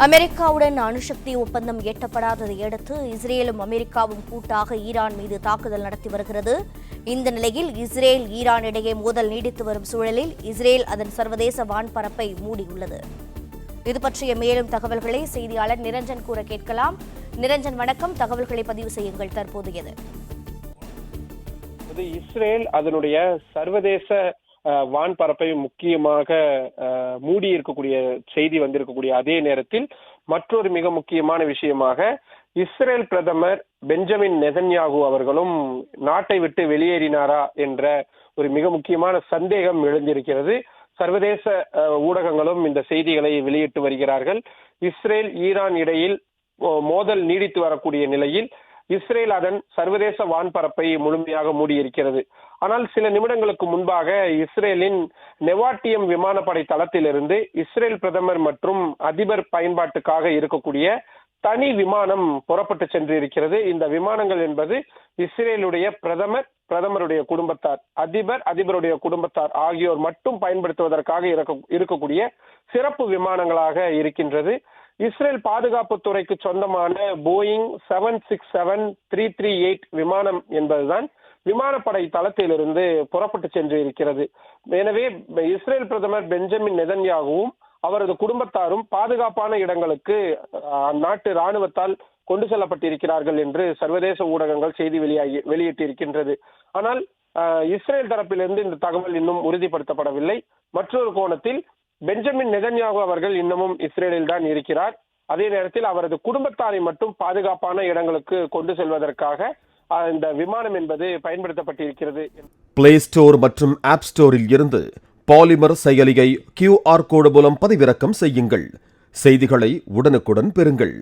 அமெரிக்காவுடன் அணுசக்தி ஒப்பந்தம் எட்டப்படாததை அடுத்து இஸ்ரேலும் அமெரிக்காவும் கூட்டாக ஈரான் மீது தாக்குதல் நடத்தி வருகிறது. இந்த நிலையில் இஸ்ரேல் ஈரான் இடையே மோதல் நீடித்து வரும் சூழலில் இஸ்ரேல் அதன் சர்வதேச வான்பரப்பை மூடியுள்ளது. இது பற்றிய மேலும் தகவல்களை செய்தியாளர் நிரஞ்சன் கூற கேட்கலாம். நிரஞ்சன், வணக்கம். தகவல்களை பதிவு செய்யுங்கள். தற்போதையது இஸ்ரேல் அதனுடைய சர்வதேச வான்பரப்பை முக்கியமாக மூடி இருக்கக்கூடிய செய்தி வந்திருக்கக்கூடிய அதே நேரத்தில் மற்றொரு மிக முக்கியமான விஷயமாக இஸ்ரேல் பிரதமர் பெஞ்சமின் நெதன்யாகு அவர்களும் நாட்டை விட்டு வெளியேறினாரா என்ற ஒரு மிக முக்கியமான சந்தேகம் எழுந்திருக்கிறது. சர்வதேச ஊடகங்களும் இந்த செய்திகளை வெளியிட்டு வருகிறார்கள். இஸ்ரேல் ஈரான் இடையில் மோதல் நீடித்து வரக்கூடிய நிலையில் இஸ்ரேல் அதன் சர்வதேச வான்பரப்பை முழுமையாக மூடியிருக்கிறது. ஆனால் சில நிமிடங்களுக்கு முன்பாக இஸ்ரேலின் நெவாட்டியம் விமானப்படை தளத்திலிருந்து இஸ்ரேல் பிரதமர் மற்றும் அதிபர் பயன்பாட்டுக்காக இருக்கக்கூடிய தனி விமானம் புறப்பட்டு சென்றிருக்கிறது. இந்த விமானங்கள் என்பது இஸ்ரேலுடைய பிரதமருடைய குடும்பத்தார், அதிபருடைய குடும்பத்தார் ஆகியோர் மட்டும் பயன்படுத்துவதற்காக இருக்கக்கூடிய சிறப்பு விமானங்களாக இருக்கின்றது. இஸ்ரேல் பாதுகாப்புத்துறைக்கு சொந்தமான போயிங் 767-338 விமானம் என்பதுதான் விமானப்படை தளத்திலிருந்து புறப்பட்டு சென்று இருக்கிறது. எனவே இஸ்ரேல் பிரதமர் பெஞ்சமின் நெதன்யாகுவும் அவரது குடும்பத்தாரும் பாதுகாப்பான இடங்களுக்கு அந்நாட்டு இராணுவத்தால் கொண்டு செல்லப்பட்டிருக்கிறார்கள் என்று சர்வதேச ஊடகங்கள் செய்தி வெளியிட்டிருக்கின்றது. ஆனால் இஸ்ரேல் தரப்பிலிருந்து இந்த தகவல் இன்னும் உறுதிப்படுத்தப்படவில்லை. மற்றொரு கோணத்தில் பெஞ்சமின் நெதன்யாகு அவர்கள் இன்னமும் இஸ்ரேலில் தான் இருக்கிறார். அதே நேரத்தில் அவரது குடும்பத்தாரை மட்டும் பாதுகாப்பான இடங்களுக்கு கொண்டு செல்வதற்காக இந்த விமானம் என்பது பயன்படுத்தப்பட்டிருக்கிறது. பிளே ஸ்டோர் மற்றும் ஆப் ஸ்டோரில் இருந்து பாலிமர் செயலியை QR கோடு மூலம் பதிவிறக்கம் செய்யுங்கள். செய்திகளை உடனுக்குடன் பெறுங்கள்.